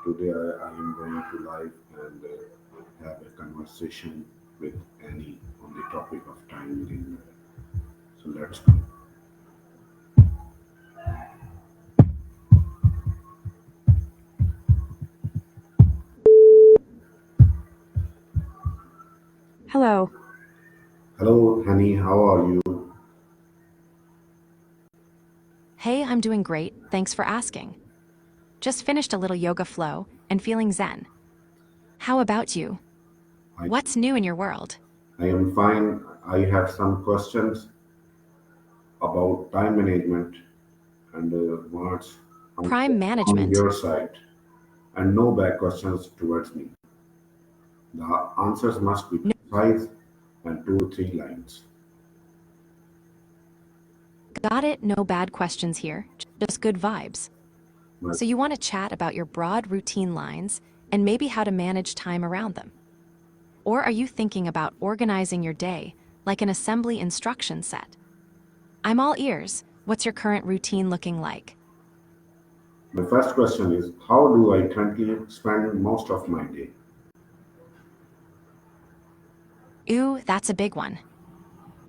Today I am going to live and have a conversation with Annie on the topic of time management. So let's go. Hello. Hello, Annie. How are you? Hey, I'm doing great. Thanks for asking. Just finished a little yoga flow and feeling zen. How about you? I, What's new in your world? I am fine. I have some questions about time management and what's Prime on management. your side, and no bad questions towards me. The answers must be No, precise and 2 or 3 lines. got it. No bad questions here. Just good vibes. My, So you want to chat about your broad routine lines and maybe how to manage time around them? Or are you thinking about organizing your day like an assembly instruction set? I'm all ears. What's your current routine looking like? my first question is, how do I currently spend most of my day? Ooh, that's a big one.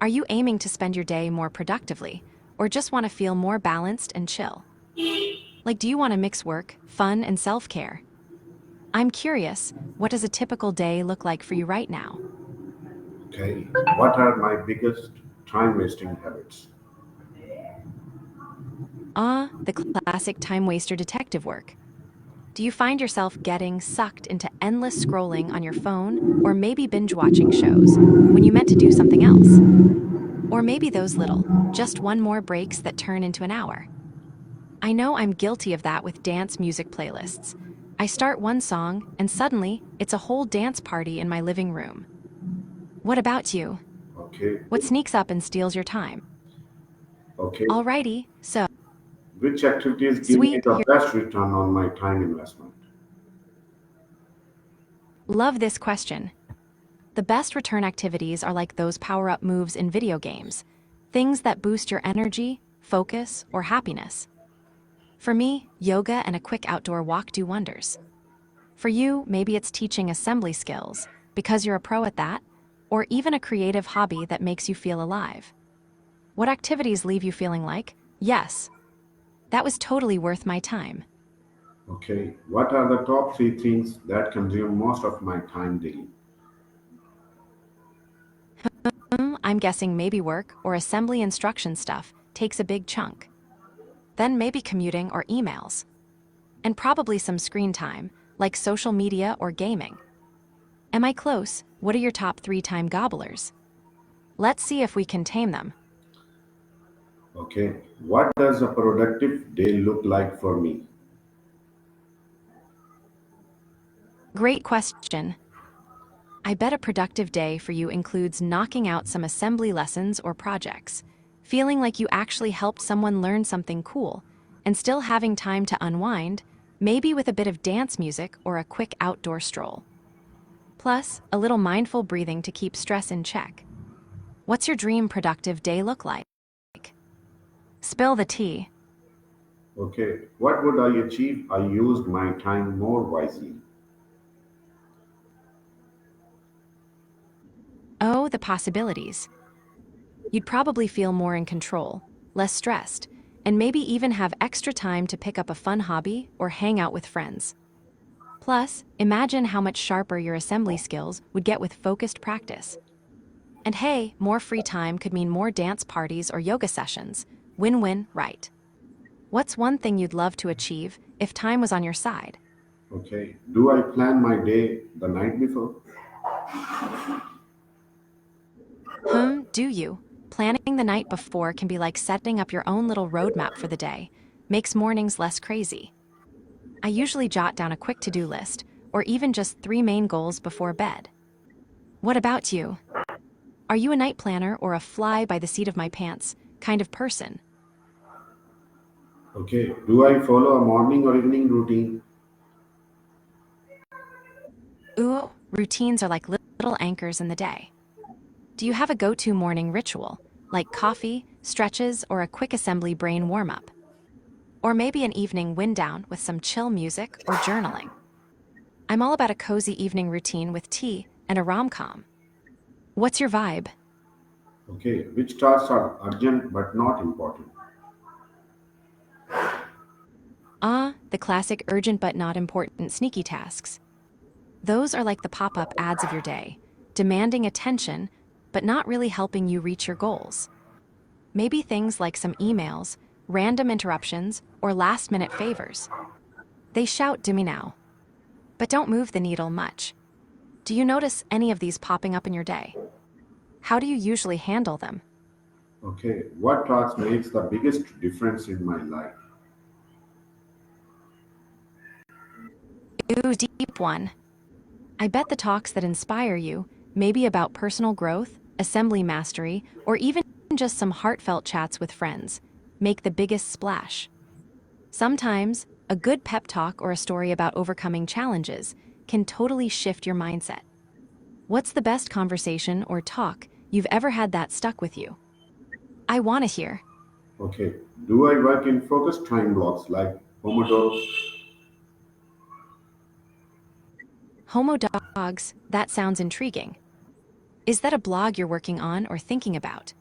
Are you aiming to spend your day more productively, or just want to feel more balanced and chill? Like, do you want to mix work, fun, and self care? I'm curious, what does a typical day look like for you right now? Okay, what are my biggest time wasting habits? The classic time waster detective work. Do you find yourself getting sucked into endless scrolling on your phone, or maybe binge watching shows, when you meant to do something else? Or maybe those little, just one more breaks that turn into an hour? I know I'm guilty of that with dance music playlists. I start one song, and suddenly, it's a whole dance party in my living room. What about you? Okay, What sneaks up and steals your time? okay. Alrighty, so, Which activities give me sweet, the here. best return on my time investment? Love this question. The best return activities are like those power up moves in video games, things that boost your energy, focus, or happiness. For me, yoga and a quick outdoor walk do wonders. For you, maybe it's teaching assembly skills, because you're a pro at that, or even a creative hobby that makes you feel alive. What activities leave you feeling like, yes, that was totally worth my time? Okay, what are the top 3 things that consume most of my time daily? I'm guessing maybe work or assembly instruction stuff takes a big chunk. Then maybe commuting or emails. And probably some screen time, like social media or gaming. Am I close? What are your top 3 time gobblers? Let's see if we can tame them. Okay, what does a productive day look like for me? Great question. I bet a productive day for you includes knocking out some assembly lessons or projects, feeling like you actually helped someone learn something cool, and still having time to unwind, maybe with a bit of dance music or a quick outdoor stroll. Plus, a little mindful breathing to keep stress in check. What's your dream productive day look like? Spill the tea. Okay, what would I achieve? I used my time more wisely. Oh, the possibilities. You'd probably feel more in control, less stressed, and maybe even have extra time to pick up a fun hobby or hang out with friends. Plus, imagine how much sharper your assembly skills would get with focused practice. And hey, more free time could mean more dance parties or yoga sessions. Win-win, right? What's one thing you'd love to achieve if time was on your side? Okay, do I plan my day the night before? Do you? Planning the night before can be like setting up your own little roadmap for the day. Makes mornings less crazy. I usually jot down a quick to-do list, or even just 3 main goals before bed. What about you? Are you a night planner or a fly by the seat of my pants kind of person? Okay, do I follow a morning or evening routine? Ooh, routines are like little anchors in the day. Do you have a go-to morning ritual, like coffee, stretches, or a quick assembly brain warm-up? Or maybe an evening wind down with some chill music or journaling? I'm all about a cozy evening routine with tea and a rom-com. What's your vibe? Okay, which tasks are urgent but not important? The classic urgent but not important sneaky tasks. Those are like the pop-up ads of your day, demanding attention, but not really helping you reach your goals. Maybe things like some emails, random interruptions, or last-minute favors. They shout, "Do me now," but don't move the needle much. Do you notice any of these popping up in your day? How do you usually handle them? Okay, what task makes the biggest difference in my life? Ooh, deep one. I bet the talks that inspire you, maybe about personal growth, assembly mastery, or even just some heartfelt chats with friends, make the biggest splash. Sometimes, a good pep talk or a story about overcoming challenges can totally shift your mindset. What's the best conversation or talk you've ever had that stuck with you? I want to hear. Okay, do I work in focused time blocks like Pomodoro? Homo dogs, that sounds intriguing. Is that a blog you're working on or thinking about?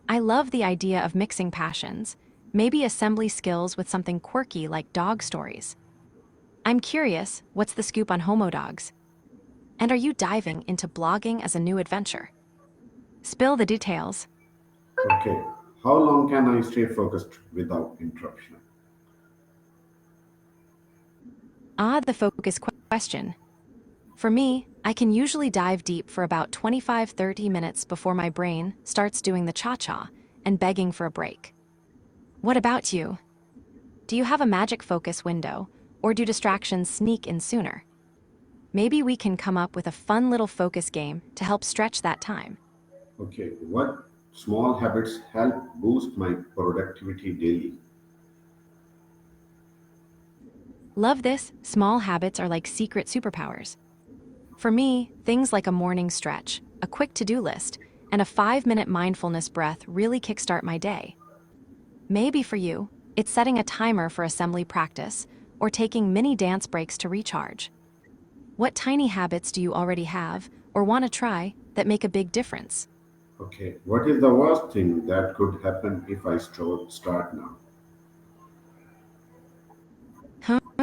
I love the idea of mixing passions, maybe assembly skills with something quirky like dog stories. I'm curious, what's the scoop on Homo dogs? And are you diving into blogging as a new adventure? Spill the details. Okay, how long can I stay focused without interruption? The focus question. For me, I can usually dive deep for about 25-30 minutes before my brain starts doing the cha-cha and begging for a break. What about you? Do you have a magic focus window, or do distractions sneak in sooner? Maybe we can come up with a fun little focus game to help stretch that time. Okay, what small habits help boost my productivity daily? Love this, small habits are like secret superpowers. For me, things like a morning stretch, a quick to-do list, and a 5-minute mindfulness breath really kickstart my day. Maybe for you, it's setting a timer for assembly practice or taking mini dance breaks to recharge. What tiny habits do you already have or want to try that make a big difference? Okay, what is the worst thing that could happen if I start now?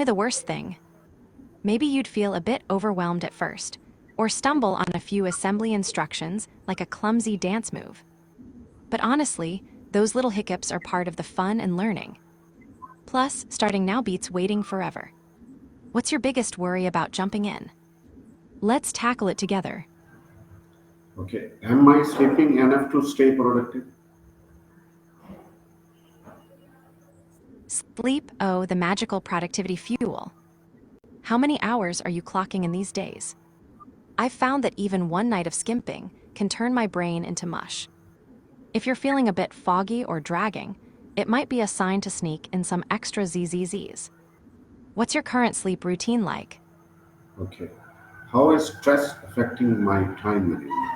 The worst thing. Maybe you'd feel a bit overwhelmed at first, or stumble on a few assembly instructions like a clumsy dance move. But honestly, those little hiccups are part of the fun and learning. Plus, starting now beats waiting forever. What's your biggest worry about jumping in? Let's tackle it together. Okay, am I sleeping enough to stay productive? Sleep, oh, the magical productivity fuel. How many hours are you clocking in these days? I've found that even one night of skimping can turn my brain into mush. If you're feeling a bit foggy or dragging, it might be a sign to sneak in some extra ZZZs. What's your current sleep routine like? Okay, how is stress affecting my time management?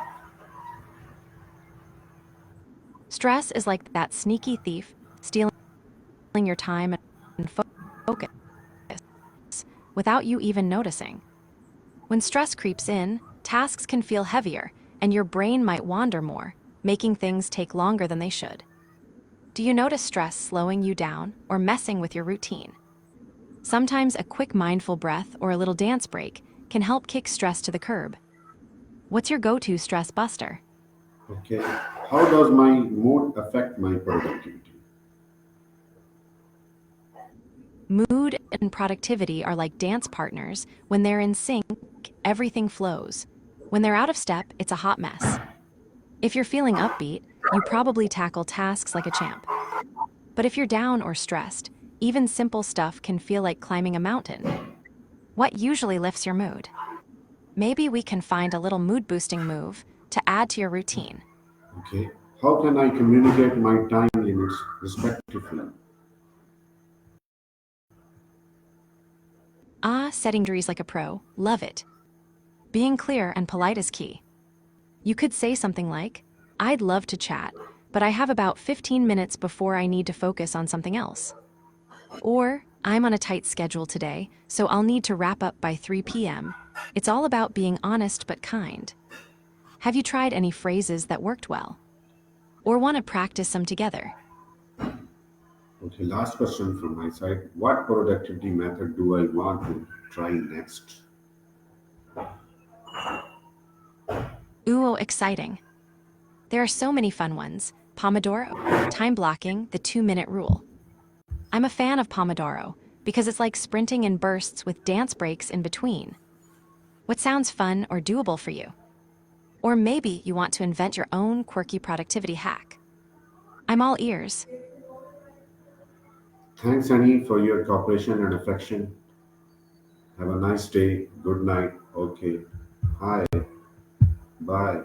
Stress is like that sneaky thief stealing your time and focus without you even noticing. When stress creeps in, tasks can feel heavier and your brain might wander more, making things take longer than they should. Do you notice stress slowing you down or messing with your routine? Sometimes a quick mindful breath or a little dance break can help kick stress to the curb. What's your go-to stress buster? Okay, how does my mood affect my productivity? Mood and productivity are like dance partners. When they're in sync, everything flows. When they're out of step, it's a hot mess. If you're feeling upbeat, you probably tackle tasks like a champ. But if you're down or stressed, even simple stuff can feel like climbing a mountain. What usually lifts your mood? Maybe we can find a little mood-boosting move to add to your routine. Okay, how can I communicate my time limits respectively? Setting boundaries like a pro. Love it. Being clear and polite is key. You could say something like, "I'd love to chat, but I have about 15 minutes before I need to focus on something else." Or, I'm on a tight schedule today, so I'll need to wrap up by 3 p.m. It's all about being honest but kind. Have you tried any phrases that worked well? Or want to practice some together? Okay, last question from my side. What productivity method do I want to try next? Ooh, exciting. There are so many fun ones. Pomodoro, time blocking, the 2-minute rule. I'm a fan of Pomodoro because it's like sprinting in bursts with dance breaks in between. What sounds fun or doable for you? Or maybe you want to invent your own quirky productivity hack. I'm all ears. Thanks, Annie, for your cooperation and affection. Have a nice day. Good night. Okay. Hi. Bye.